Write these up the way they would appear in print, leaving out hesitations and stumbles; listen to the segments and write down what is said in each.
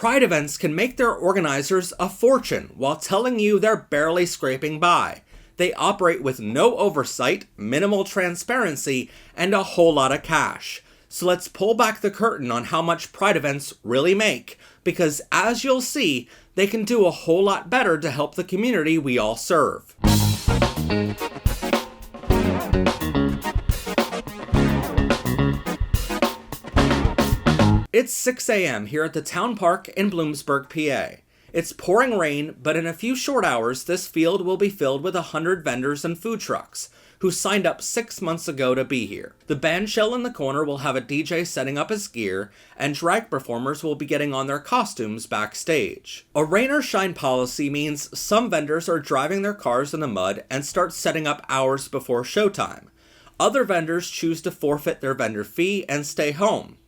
Pride events can make their organizers a fortune while telling you they're barely scraping by. They operate with no oversight, minimal transparency, and a whole lot of cash. So let's pull back the curtain on how much Pride events really make, because as you'll see, they can do a whole lot better to help the community we all serve. It's 6 a.m. here at the town park in Bloomsburg, PA. It's pouring rain, but in a few short hours, this field will be filled with 100 vendors and food trucks who signed up 6 months ago to be here. The bandshell in the corner will have a DJ setting up his gear, and drag performers will be getting on their costumes backstage. A rain or shine policy means some vendors are driving their cars in the mud and start setting up hours before showtime. Other vendors choose to forfeit their vendor fee and stay home.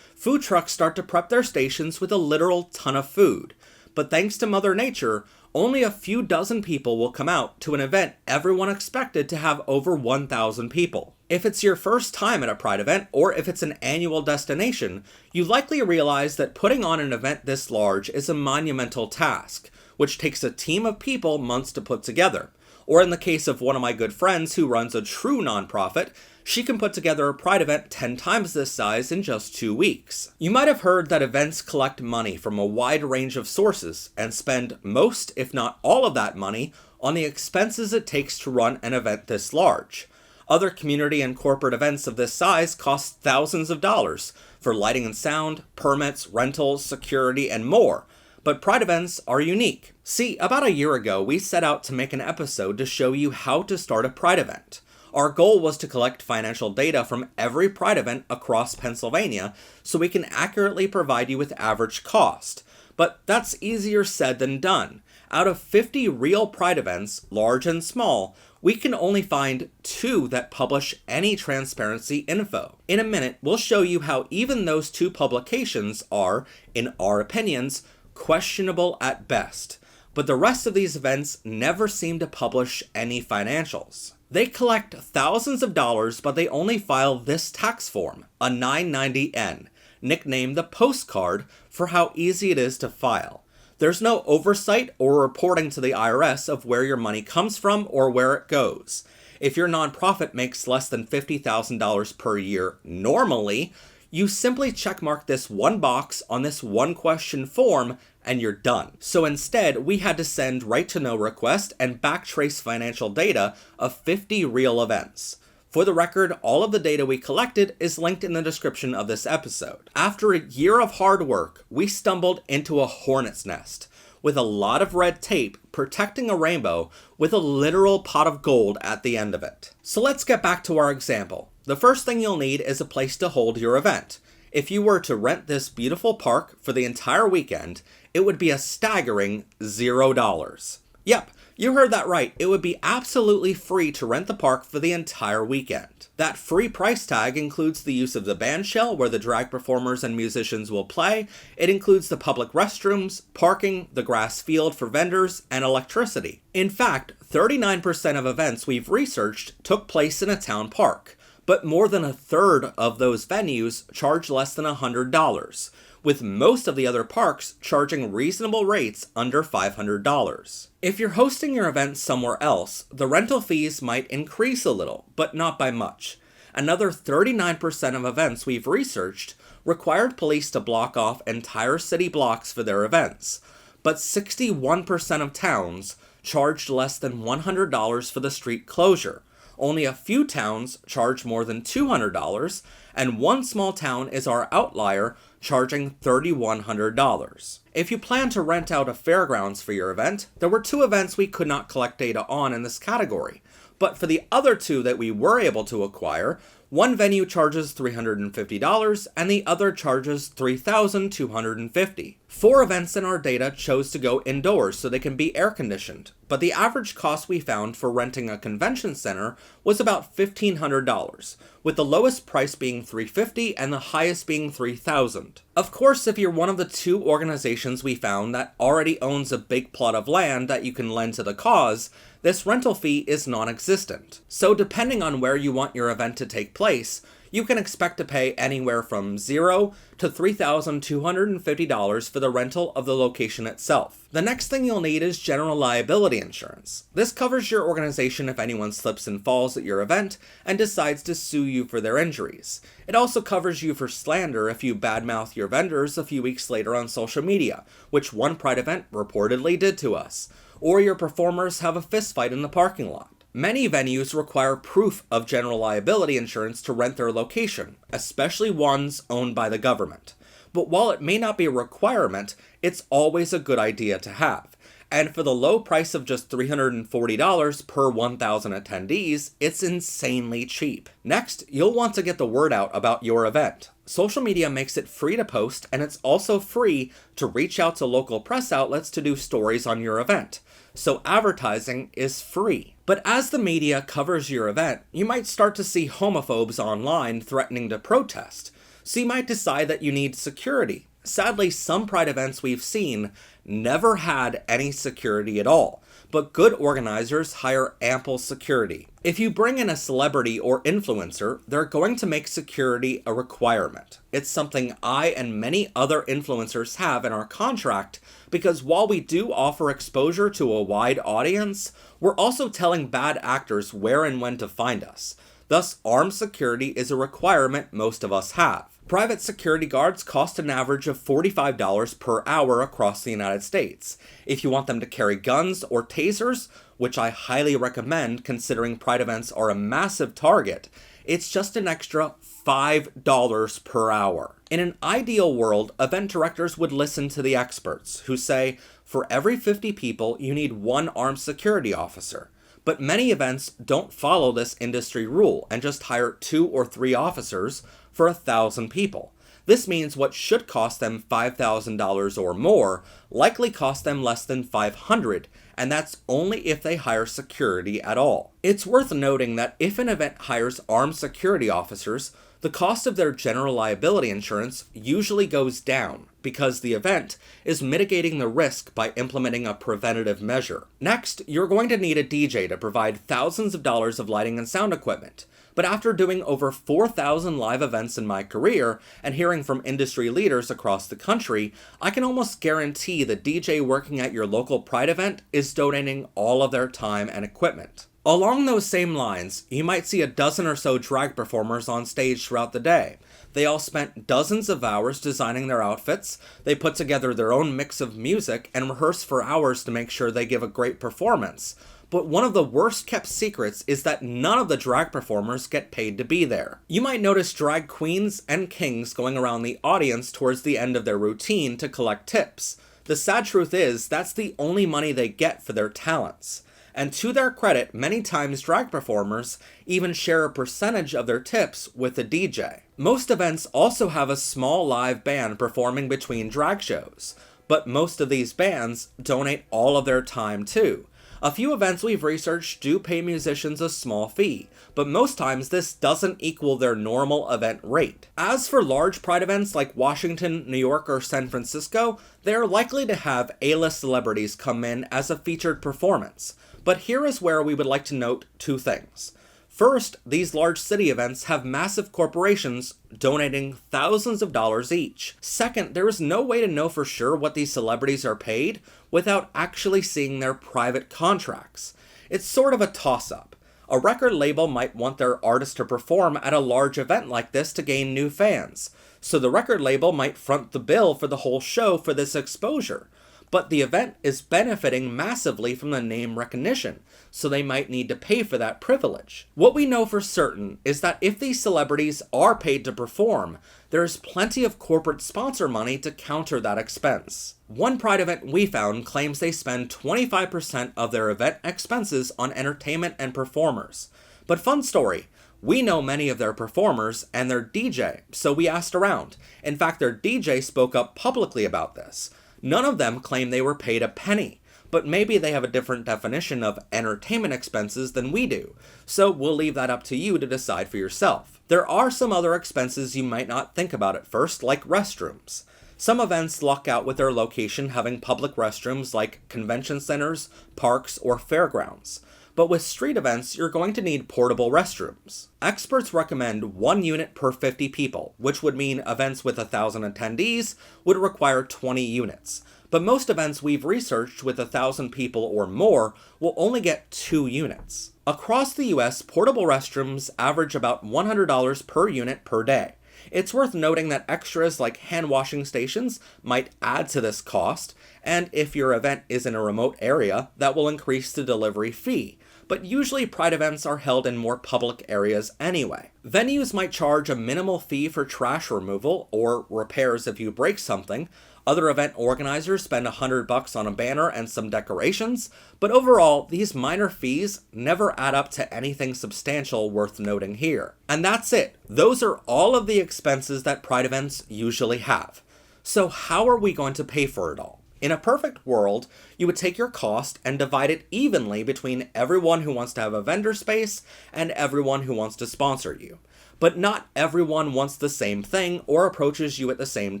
Food trucks start to prep their stations with a literal ton of food. But thanks to Mother Nature, only a few dozen people will come out to an event everyone expected to have over 1,000 people. If it's your first time at a Pride event, or if it's an annual destination, you likely realize that putting on an event this large is a monumental task, which takes a team of people months to put together. Or in the case of one of my good friends who runs a true nonprofit, she can put together a Pride event 10 times this size in just 2 weeks. You might have heard that events collect money from a wide range of sources and spend most, if not all of that money, on the expenses it takes to run an event this large. Other community and corporate events of this size cost thousands of dollars for lighting and sound, permits, rentals, security, and more. But Pride events are unique. See, about a year ago, we set out to make an episode to show you how to start a Pride event. Our goal was to collect financial data from every Pride event across Pennsylvania so we can accurately provide you with average cost. But that's easier said than done. Out of 50 real Pride events, large and small, we can only find 2 that publish any transparency info. In a minute, we'll show you how even those 2 publications are, in our opinions, questionable at best. But the rest of these events never seem to publish any financials. They collect thousands of dollars, but they only file this tax form, a 990N, nicknamed the postcard for how easy it is to file. There's no oversight or reporting to the IRS of where your money comes from or where it goes. If your nonprofit makes less than $50,000 per year normally, you simply checkmark this one box on this one question form and you're done. So instead, we had to send right-to-know request and backtrace financial data of 50 real events. For the record, all of the data we collected is linked in the description of this episode. After a year of hard work, we stumbled into a hornet's nest with a lot of red tape protecting a rainbow with a literal pot of gold at the end of it. So let's get back to our example. The first thing you'll need is a place to hold your event. If you were to rent this beautiful park for the entire weekend, it would be a staggering $0. Yep, you heard that right. It would be absolutely free to rent the park for the entire weekend. That free price tag includes the use of the bandshell where the drag performers and musicians will play. It includes the public restrooms, parking, the grass field for vendors, and electricity. In fact, 39% of events we've researched took place in a town park, but more than a third of those venues charge less than $100, with most of the other parks charging reasonable rates under $500. If you're hosting your event somewhere else, the rental fees might increase a little, but not by much. Another 39% of events we've researched required police to block off entire city blocks for their events, but 61% of towns charged less than $100 for the street closure. Only a few towns charge more than $200, and one small town is our outlier, charging $3,100. If you plan to rent out a fairgrounds for your event, there were 2 events we could not collect data on in this category. But for the other 2 that we were able to acquire, one venue charges $350 and the other charges $3,250. 4 events in our data chose to go indoors so they can be air conditioned, but the average cost we found for renting a convention center was about $1,500, with the lowest price being $350 and the highest being $3,000. Of course, if you're one of the 2 organizations we found that already owns a big plot of land that you can lend to the cause, this rental fee is non-existent. So depending on where you want your event to take place, You can expect to pay anywhere from $0 to $3,250 for the rental of the location itself. The next thing you'll need is general liability insurance. This covers your organization if anyone slips and falls at your event and decides to sue you for their injuries. It also covers you for slander if you badmouth your vendors a few weeks later on social media, which one Pride event reportedly did to us, or your performers have a fistfight in the parking lot. Many venues require proof of general liability insurance to rent their location, especially ones owned by the government. But while it may not be a requirement, it's always a good idea to have. And for the low price of just $340 per 1,000 attendees, it's insanely cheap. Next, you'll want to get the word out about your event. Social media makes it free to post, and it's also free to reach out to local press outlets to do stories on your event. So advertising is free. But as the media covers your event, you might start to see homophobes online threatening to protest. So you might decide that you need security. Sadly, some Pride events we've seen never had any security at all, but good organizers hire ample security. If you bring in a celebrity or influencer, they're going to make security a requirement. It's something I and many other influencers have in our contract because while we do offer exposure to a wide audience, we're also telling bad actors where and when to find us. Thus, armed security is a requirement most of us have. Private security guards cost an average of $45 per hour across the United States. If you want them to carry guns or tasers, which I highly recommend considering Pride events are a massive target, it's just an extra $5 per hour. In an ideal world, event directors would listen to the experts, who say, for every 50 people, you need one armed security officer. But many events don't follow this industry rule and just hire 2 or 3 officers for 1,000 people. This means what should cost them $5,000 or more likely cost them less than $500, and that's only if they hire security at all. It's worth noting that if an event hires armed security officers, the cost of their general liability insurance usually goes down because the event is mitigating the risk by implementing a preventative measure. Next, you're going to need a DJ to provide thousands of dollars of lighting and sound equipment. But after doing over 4,000 live events in my career and hearing from industry leaders across the country, I can almost guarantee the DJ working at your local Pride event is donating all of their time and equipment. Along those same lines, you might see a dozen or so drag performers on stage throughout the day. They all spent dozens of hours designing their outfits, they put together their own mix of music, and rehearse for hours to make sure they give a great performance. But one of the worst kept secrets is that none of the drag performers get paid to be there. You might notice drag queens and kings going around the audience towards the end of their routine to collect tips. The sad truth is, that's the only money they get for their talents. And to their credit, many times drag performers even share a percentage of their tips with the DJ. Most events also have a small live band performing between drag shows, but most of these bands donate all of their time too. A few events we've researched do pay musicians a small fee, but most times this doesn't equal their normal event rate. As for large Pride events like Washington, New York, or San Francisco, they are likely to have A-list celebrities come in as a featured performance. But here is where we would like to note 2 things. First, these large city events have massive corporations donating thousands of dollars each. Second, there is no way to know for sure what these celebrities are paid without actually seeing their private contracts. It's sort of a toss-up. A record label might want their artist to perform at a large event like this to gain new fans, so the record label might front the bill for the whole show for this exposure. But the event is benefiting massively from the name recognition, so they might need to pay for that privilege. What we know for certain is that if these celebrities are paid to perform, there is plenty of corporate sponsor money to counter that expense. One Pride event we found claims they spend 25% of their event expenses on entertainment and performers. But fun story, we know many of their performers and their DJ, so we asked around. In fact, their DJ spoke up publicly about this. None of them claim they were paid a penny, but maybe they have a different definition of entertainment expenses than we do, so we'll leave that up to you to decide for yourself. There are some other expenses you might not think about at first, like restrooms. Some events luck out with their location having public restrooms like convention centers, parks, or fairgrounds. but with street events, you're going to need portable restrooms. Experts recommend 1 unit per 50 people, which would mean events with 1,000 attendees would require 20 units. But most events we've researched with 1,000 people or more will only get 2 units. Across the US, portable restrooms average about $100 per unit per day. It's worth noting that extras like hand washing stations might add to this cost, and if your event is in a remote area, that will increase the delivery fee. But usually Pride events are held in more public areas anyway. Venues might charge a minimal fee for trash removal or repairs if you break something. Other event organizers spend $100 on a banner and some decorations, but overall, these minor fees never add up to anything substantial worth noting here. And that's it. Those are all of the expenses that Pride events usually have. So how are we going to pay for it all? In a perfect world, you would take your cost and divide it evenly between everyone who wants to have a vendor space and everyone who wants to sponsor you. But not everyone wants the same thing or approaches you at the same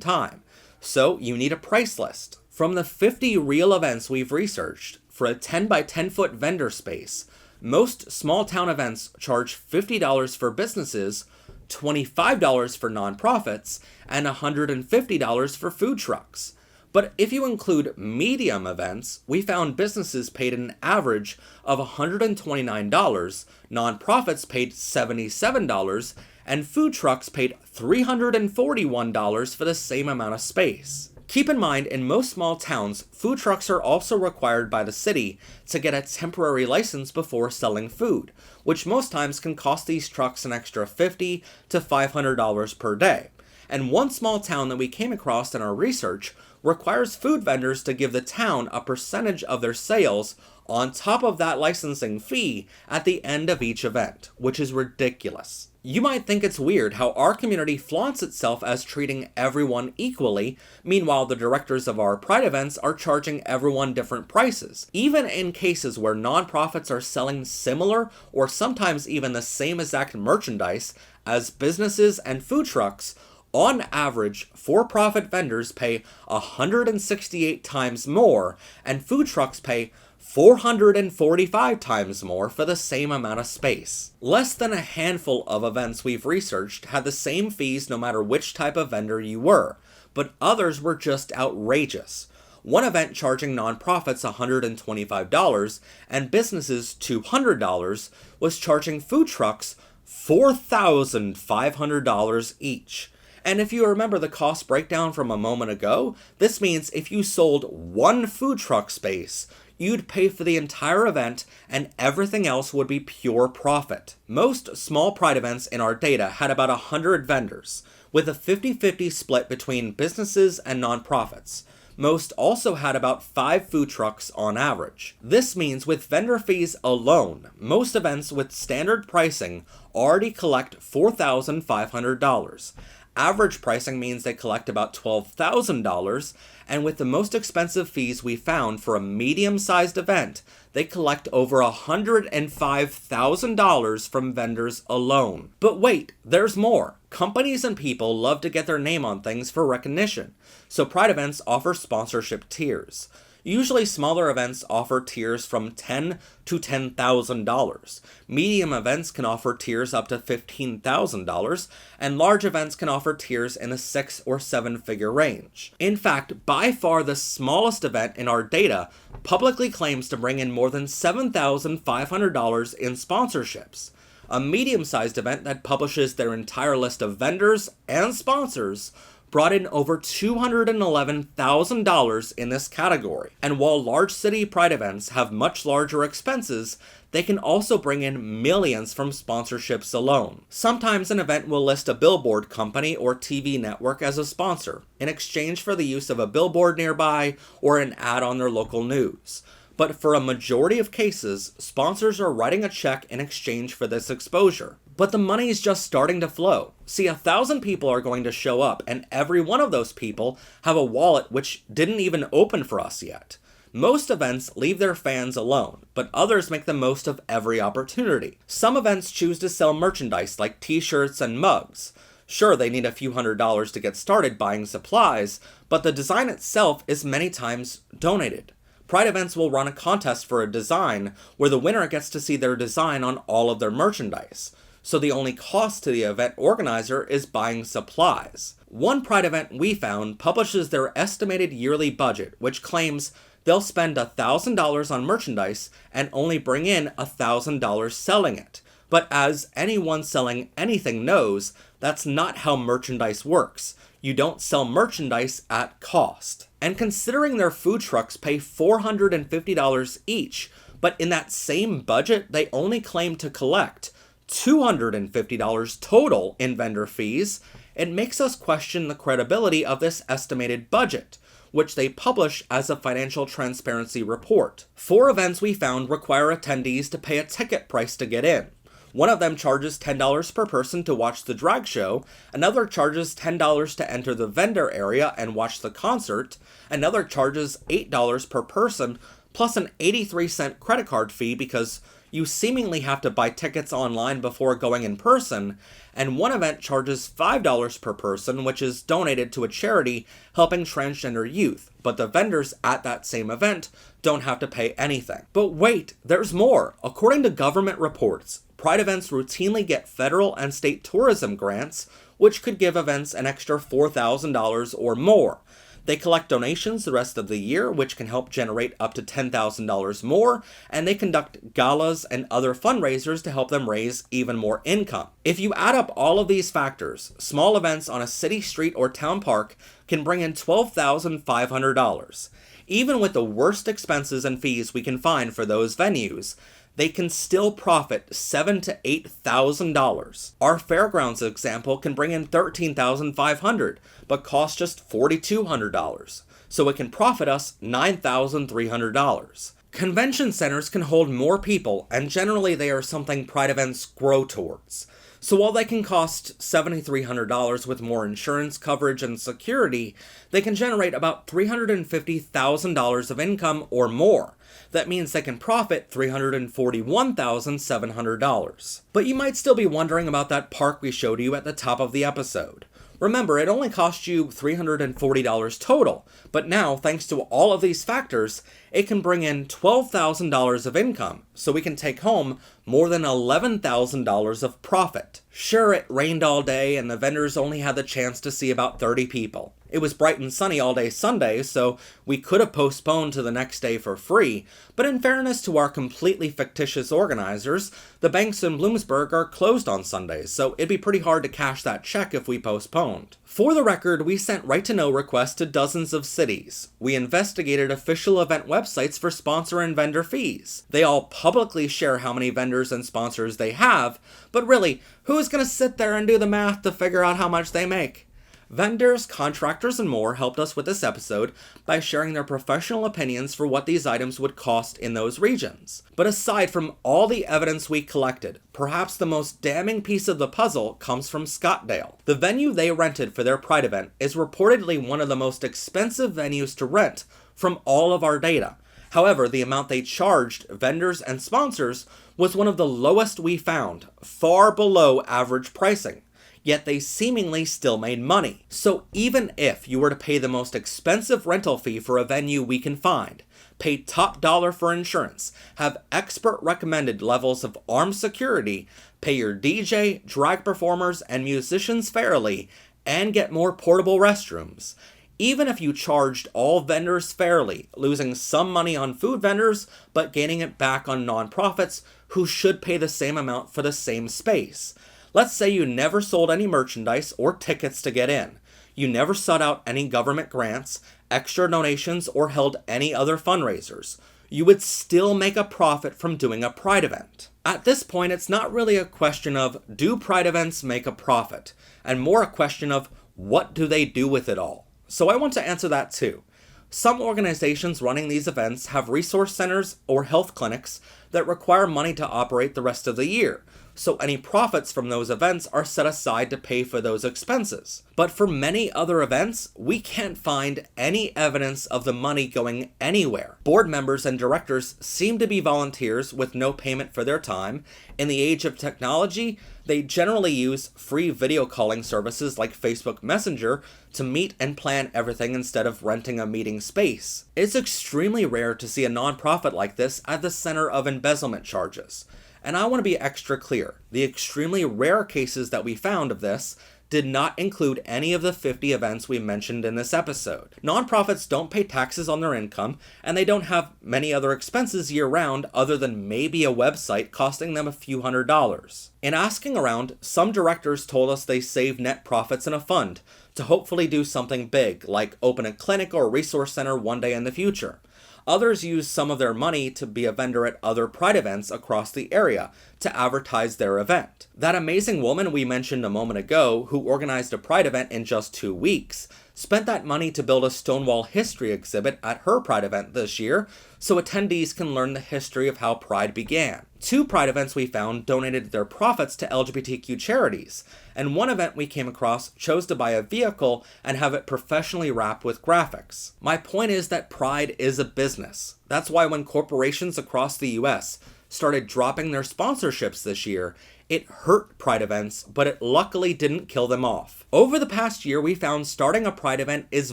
time. So you need a price list. From the 50 real events we've researched, for a 10 by 10 foot vendor space, most small town events charge $50 for businesses, $25 for nonprofits, and $150 for food trucks. But if you include medium events, we found businesses paid an average of $129, nonprofits paid $77, and food trucks paid $341 for the same amount of space. Keep in mind, in most small towns, food trucks are also required by the city to get a temporary license before selling food, which most times can cost these trucks an extra $50 to $500 per day. And one small town that we came across in our research requires food vendors to give the town a percentage of their sales on top of that licensing fee at the end of each event, which is ridiculous. You might think it's weird how our community flaunts itself as treating everyone equally, meanwhile the directors of our Pride events are charging everyone different prices. Even in cases where nonprofits are selling similar or sometimes even the same exact merchandise as businesses and food trucks, on average, for-profit vendors pay 168 times more, and food trucks pay 445 times more for the same amount of space. Less than a handful of events we've researched had the same fees no matter which type of vendor you were, but others were just outrageous. One event charging nonprofits $125 and businesses $200 was charging food trucks $4,500 each. And if you remember the cost breakdown from a moment ago, this means if you sold one food truck space, you'd pay for the entire event and everything else would be pure profit. Most small Pride events in our data had about 100 vendors, with a 50-50 split between businesses and nonprofits. Most also had about 5 food trucks on average. This means with vendor fees alone, most events with standard pricing already collect $4,500. Average pricing means they collect about $12,000, and with the most expensive fees we found for a medium-sized event, they collect over $105,000 from vendors alone. But wait, there's more. Companies and people love to get their name on things for recognition, so Pride events offer sponsorship tiers. Usually smaller events offer tiers from $10,000 to $10,000. Medium events can offer tiers up to $15,000, and large events can offer tiers in the 6 or 7 figure range. In fact, by far the smallest event in our data publicly claims to bring in more than $7,500 in sponsorships. A medium-sized event that publishes their entire list of vendors and sponsors brought in over $211,000 in this category. And while large city Pride events have much larger expenses, they can also bring in millions from sponsorships alone. Sometimes an event will list a billboard company or TV network as a sponsor, in exchange for the use of a billboard nearby or an ad on their local news. But for a majority of cases, sponsors are writing a check in exchange for this exposure. But the money is just starting to flow. See, 1,000 people are going to show up, and every one of those people have a wallet which didn't even open for us yet. Most events leave their fans alone, but others make the most of every opportunity. Some events choose to sell merchandise like t-shirts and mugs. Sure, they need a few $100s to get started buying supplies, but the design itself is many times donated. Pride events will run a contest for a design where the winner gets to see their design on all of their merchandise. So the only cost to the event organizer is buying supplies. One Pride event we found publishes their estimated yearly budget, which claims they'll spend $1,000 on merchandise and only bring in $1,000 selling it. But as anyone selling anything knows, that's not how merchandise works. You don't sell merchandise at cost. And considering their food trucks pay $450 each, but in that same budget they only claim to collect $250 total in vendor fees, it makes us question the credibility of this estimated budget, which they publish as a financial transparency report. 4 events we found require attendees to pay a ticket price to get in. One of them charges $10 per person to watch the drag show, another charges $10 to enter the vendor area and watch the concert, another charges $8 per person, plus an 83-cent credit card fee because you seemingly have to buy tickets online before going in person, and one event charges $5 per person, which is donated to a charity helping transgender youth, but the vendors at that same event don't have to pay anything. But wait, there's more. According to government reports, Pride events routinely get federal and state tourism grants, which could give events an extra $4,000 or more. They collect donations the rest of the year, which can help generate up to $10,000 more, and they conduct galas and other fundraisers to help them raise even more income. If you add up all of these factors, small events on a city street or town park can bring in $12,500. Even with the worst expenses and fees we can find for those venues, they can still profit $7,000 to $8,000. Our fairgrounds example can bring in $13,500, but cost just $4,200, so it can profit us $9,300. Convention centers can hold more people, and generally they are something Pride events grow towards. So while they can cost $7,300 with more insurance coverage and security, they can generate about $350,000 of income or more. That means they can profit $341,700. But you might still be wondering about that park we showed you at the top of the episode. Remember, it only cost you $340 total, but now, thanks to all of these factors, it can bring in $12,000 of income, so we can take home more than $11,000 of profit. Sure, it rained all day and the vendors only had the chance to see about 30 people. It was bright and sunny all day Sunday, so we could have postponed to the next day for free, but in fairness to our completely fictitious organizers, the banks in Bloomsburg are closed on Sundays, so it'd be pretty hard to cash that check if we postponed. For the record, we sent right-to-know requests to dozens of cities. We investigated official event websites for sponsor and vendor fees. They all publicly share how many vendors and sponsors they have, but really, who's gonna sit there and do the math to figure out how much they make? Vendors, contractors, and more helped us with this episode by sharing their professional opinions for what these items would cost in those regions. But aside from all the evidence we collected, perhaps the most damning piece of the puzzle comes from Scottsdale. The venue they rented for their Pride event is reportedly one of the most expensive venues to rent from all of our data. However, the amount they charged vendors and sponsors was one of the lowest we found, far below average pricing. Yet they seemingly still made money. So even if you were to pay the most expensive rental fee for a venue we can find, pay top dollar for insurance, have expert recommended levels of armed security, pay your DJ, drag performers, and musicians fairly, and get more portable restrooms, even if you charged all vendors fairly, losing some money on food vendors, but gaining it back on nonprofits who should pay the same amount for the same space. Let's say you never sold any merchandise or tickets to get in. You never sought out any government grants, extra donations, or held any other fundraisers. You would still make a profit from doing a Pride event. At this point, it's not really a question of, do Pride events make a profit? And more a question of, what do they do with it all? So I want to answer that too. Some organizations running these events have resource centers or health clinics that require money to operate the rest of the year, so any profits from those events are set aside to pay for those expenses. But for many other events, we can't find any evidence of the money going anywhere. Board members and directors seem to be volunteers with no payment for their time. In the age of technology, they generally use free video calling services like Facebook Messenger to meet and plan everything instead of renting a meeting space. It's extremely rare to see a nonprofit like this at the center of embezzlement charges. And I want to be extra clear, the extremely rare cases that we found of this did not include any of the 50 events we mentioned in this episode. Nonprofits don't pay taxes on their income, and they don't have many other expenses year-round other than maybe a website costing them a few $100s. In asking around, some directors told us they save net profits in a fund to hopefully do something big, like open a clinic or resource center one day in the future. Others use some of their money to be a vendor at other Pride events across the area to advertise their event. That amazing woman we mentioned a moment ago who organized a Pride event in just 2 weeks spent that money to build a Stonewall history exhibit at her Pride event this year so attendees can learn the history of how Pride began. 2 Pride events we found donated their profits to LGBTQ charities, and one event we came across chose to buy a vehicle and have it professionally wrapped with graphics. My point is that Pride is a business. That's why when corporations across the US started dropping their sponsorships this year, it hurt Pride events, but it luckily didn't kill them off. Over the past year, we found starting a Pride event is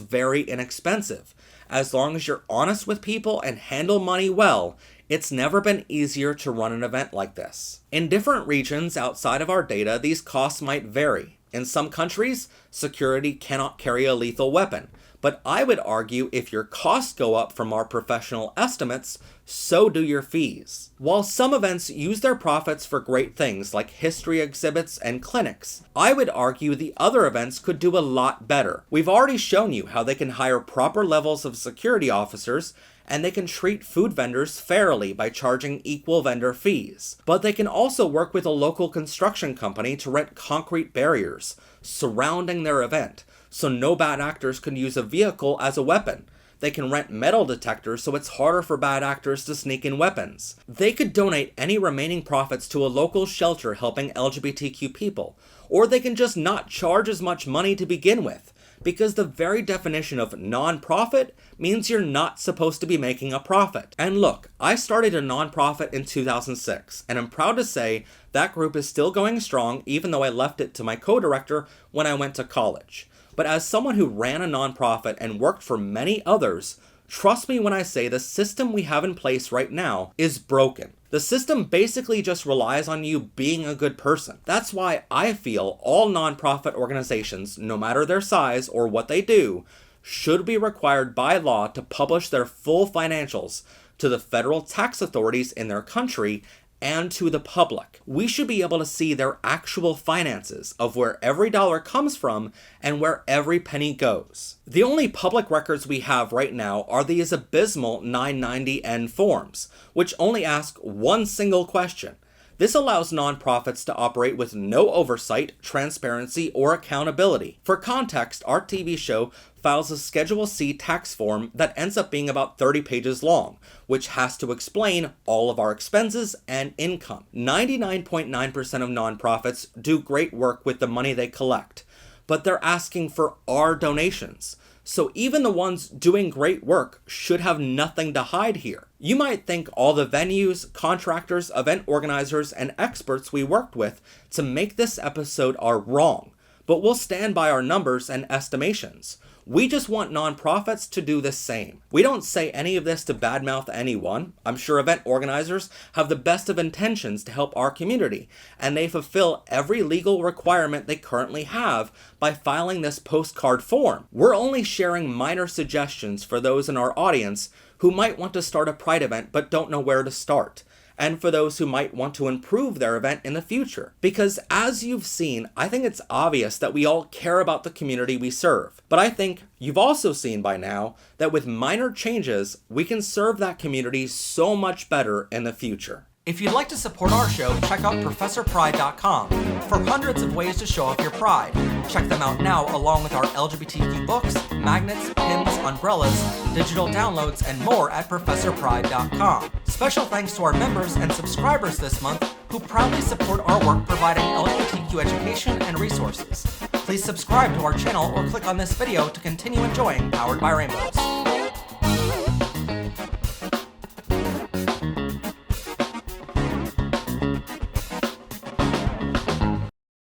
very inexpensive. As long as you're honest with people and handle money well, it's never been easier to run an event like this. In different regions outside of our data, these costs might vary. In some countries, security cannot carry a lethal weapon. But I would argue if your costs go up from our professional estimates, so do your fees. While some events use their profits for great things like history exhibits and clinics, I would argue the other events could do a lot better. We've already shown you how they can hire proper levels of security officers, and they can treat food vendors fairly by charging equal vendor fees. But they can also work with a local construction company to rent concrete barriers surrounding their event, so no bad actors can use a vehicle as a weapon. They can rent metal detectors so it's harder for bad actors to sneak in weapons. They could donate any remaining profits to a local shelter helping LGBTQ people, or they can just not charge as much money to begin with, because the very definition of non-profit means you're not supposed to be making a profit. And look, I started a non-profit in 2006, and I'm proud to say that group is still going strong even though I left it to my co-director when I went to college. But as someone who ran a nonprofit and worked for many others, trust me when I say the system we have in place right now is broken. The system basically just relies on you being a good person. That's why I feel all nonprofit organizations, no matter their size or what they do, should be required by law to publish their full financials to the federal tax authorities in their country and to the public. We should be able to see their actual finances of where every dollar comes from and where every penny goes. The only public records we have right now are these abysmal 990N forms, which only ask one single question. This allows nonprofits to operate with no oversight, transparency, or accountability. For context, our TV show files a Schedule C tax form that ends up being about 30 pages long, which has to explain all of our expenses and income. 99.9% of nonprofits do great work with the money they collect, but they're asking for our donations. So even the ones doing great work should have nothing to hide here. You might think all the venues, contractors, event organizers, and experts we worked with to make this episode are wrong, but we'll stand by our numbers and estimations. We just want nonprofits to do the same. We don't say any of this to badmouth anyone. I'm sure event organizers have the best of intentions to help our community, and they fulfill every legal requirement they currently have by filing this postcard form. We're only sharing minor suggestions for those in our audience who might want to start a Pride event but don't know where to start, and for those who might want to improve their event in the future. Because as you've seen, I think it's obvious that we all care about the community we serve. But I think you've also seen by now that with minor changes, we can serve that community so much better in the future. If you'd like to support our show, check out ProfessorPride.com for hundreds of ways to show off your pride. Check them out now along with our LGBTQ books, magnets, pins, umbrellas, digital downloads, and more at ProfessorPride.com. Special thanks to our members and subscribers this month who proudly support our work providing LGBTQ education and resources. Please subscribe to our channel or click on this video to continue enjoying Powered by Rainbows.